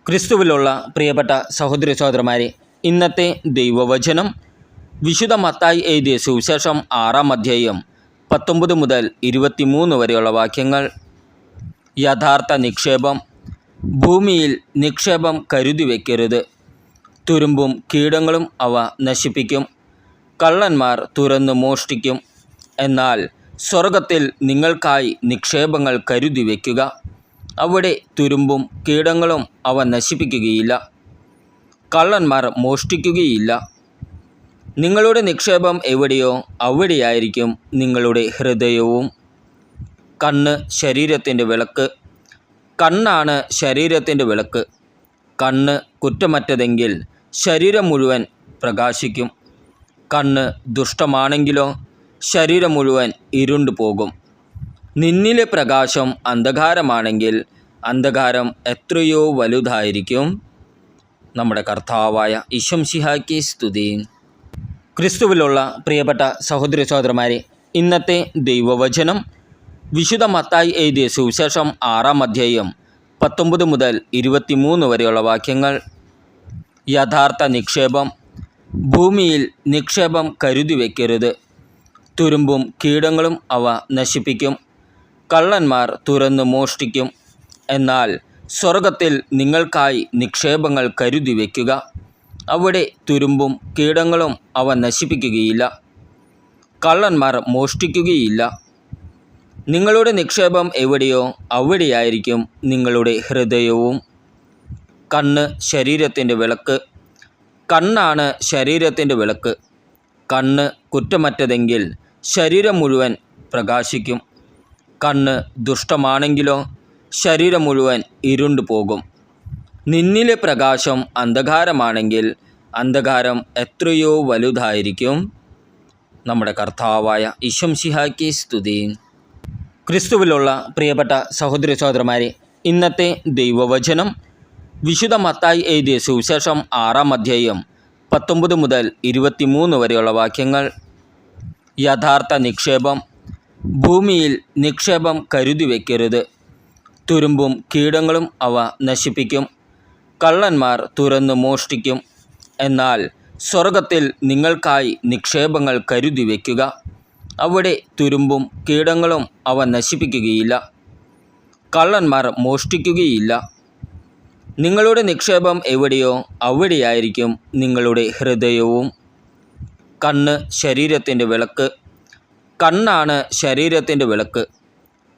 ക്രിസ്തുവിലുള്ള പ്രിയപ്പെട്ട സഹോദരി സഹോദരന്മാരെ, ഇന്നത്തെ ദൈവവചനം വിശുദ്ധ മത്തായി എഴുതിയ സുവിശേഷം 6-ാം അധ്യായം 19 മുതൽ 23 വരെയുള്ള വാക്യങ്ങൾ. യഥാർത്ഥ നിക്ഷേപം. ഭൂമിയിൽ നിക്ഷേപം കരുതി വയ്ക്കരുത്. തുരുമ്പും കീടങ്ങളും അവ നശിപ്പിക്കും. കള്ളന്മാർ തുരന്ന് മോഷ്ടിക്കും. എന്നാൽ സ്വർഗത്തിൽ നിങ്ങൾക്കായി നിക്ഷേപങ്ങൾ കരുതി വയ്ക്കുക. അവിടെ തുരുമ്പും കീടങ്ങളും അവ നശിപ്പിക്കുകയില്ല, കള്ളന്മാർ മോഷ്ടിക്കുകയില്ല. നിങ്ങളുടെ നിക്ഷേപം എവിടെയോ അവിടെയായിരിക്കും നിങ്ങളുടെ ഹൃദയവും. കണ്ണ് ശരീരത്തിൻ്റെ വിളക്ക്. കണ്ണാണ് ശരീരത്തിൻ്റെ വിളക്ക്. കണ്ണ് കുറ്റമറ്റതെങ്കിൽ ശരീരം മുഴുവൻ പ്രകാശിക്കും. കണ്ണ് ദുഷ്ടമാണെങ്കിലോ ശരീരം മുഴുവൻ ഇരുണ്ടു പോകും. നിന്നിലെ പ്രകാശം അന്ധകാരമാണെങ്കിൽ അന്ധകാരം എത്രയോ വലുതായിരിക്കും. നമ്മുടെ കർത്താവായ ഈശോമിശിഹായ്ക്ക് സ്തുതി. ക്രിസ്തുവിലുള്ള പ്രിയപ്പെട്ട സഹോദരി സഹോദരന്മാരെ, ഇന്നത്തെ ദൈവവചനം വിശുദ്ധ മത്തായി എഴുതിയ സുവിശേഷം 6-ാം അധ്യായം 19 മുതൽ 23 വരെയുള്ള വാക്യങ്ങൾ. യഥാർത്ഥ നിക്ഷേപം. ഭൂമിയിൽ നിക്ഷേപം കരുതി വയ്ക്കരുത്. തുരുമ്പും കീടങ്ങളും അവ നശിപ്പിക്കും. കള്ളന്മാർ തുരന്ന് മോഷ്ടിക്കും. എന്നാൽ സ്വർഗത്തിൽ നിങ്ങൾക്കായി നിക്ഷേപങ്ങൾ കരുതി വയ്ക്കുക. അവിടെ തുരുമ്പും കീടങ്ങളും അവ നശിപ്പിക്കുകയില്ല, കള്ളന്മാർ മോഷ്ടിക്കുകയില്ല. നിങ്ങളുടെ നിക്ഷേപം എവിടെയോ അവിടെയായിരിക്കും നിങ്ങളുടെ ഹൃദയവും. കണ്ണ് ശരീരത്തിൻ്റെ വിളക്ക്. കണ്ണാണ് ശരീരത്തിൻ്റെ വിളക്ക്. കണ്ണ് കുറ്റമറ്റതെങ്കിൽ ശരീരം മുഴുവൻ പ്രകാശിക്കും. കണ്ണ് ദുഷ്ടമാണെങ്കിലോ ശരീരം മുഴുവൻ ഇരുണ്ടു പോകും. നിന്നിലെ പ്രകാശം അന്ധകാരമാണെങ്കിൽ അന്ധകാരം എത്രയോ വലുതായിരിക്കും. നമ്മുടെ കർത്താവായ ഈശോമിശിഹായ്ക്ക് സ്തുതി. ക്രിസ്തുവിലുള്ള പ്രിയപ്പെട്ട സഹോദരി സഹോദരന്മാരെ, ഇന്നത്തെ ദൈവവചനം വിശുദ്ധ മത്തായി എഴുതിയ സുവിശേഷം 6-ാം അധ്യായം 19 മുതൽ 23 വരെയുള്ള വാക്യങ്ങൾ. യഥാർത്ഥ നിക്ഷേപം. ഭൂമിയിൽ നിക്ഷേപം കരുതി വയ്ക്കരുത്. തുരുമ്പും കീടങ്ങളും അവ നശിപ്പിക്കും. കള്ളന്മാർ തുരന്ന് മോഷ്ടിക്കും. എന്നാൽ സ്വർഗത്തിൽ നിങ്ങൾക്കായി നിക്ഷേപങ്ങൾ കരുതി വയ്ക്കുക. അവിടെ തുരുമ്പും കീടങ്ങളും അവ നശിപ്പിക്കുകയില്ല, കള്ളന്മാർ മോഷ്ടിക്കുകയില്ല. നിങ്ങളുടെ നിക്ഷേപം എവിടെയോ അവിടെയായിരിക്കും നിങ്ങളുടെ ഹൃദയവും. കണ്ണ് ശരീരത്തിൻ്റെ വിളക്ക്. കണ്ണാണ് ശരീരത്തിൻ്റെ വിളക്ക്.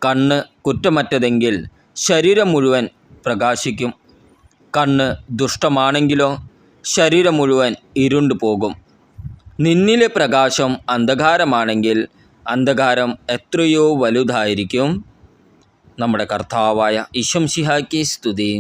കണ്ണ് കുറ്റമറ്റതെങ്കിൽ ശരീരം മുഴുവൻ പ്രകാശിക്കും. കണ്ണ് ദുഷ്ടമാണെങ്കിലോ ശരീരം മുഴുവൻ ഇരുണ്ടു പോകും. നിന്നിലെ പ്രകാശം അന്ധകാരമാണെങ്കിൽ അന്ധകാരം എത്രയോ വലുതായിരിക്കും. നമ്മുടെ കർത്താവായ ഈശോമിശിഹായ്ക്ക് സ്തുതി.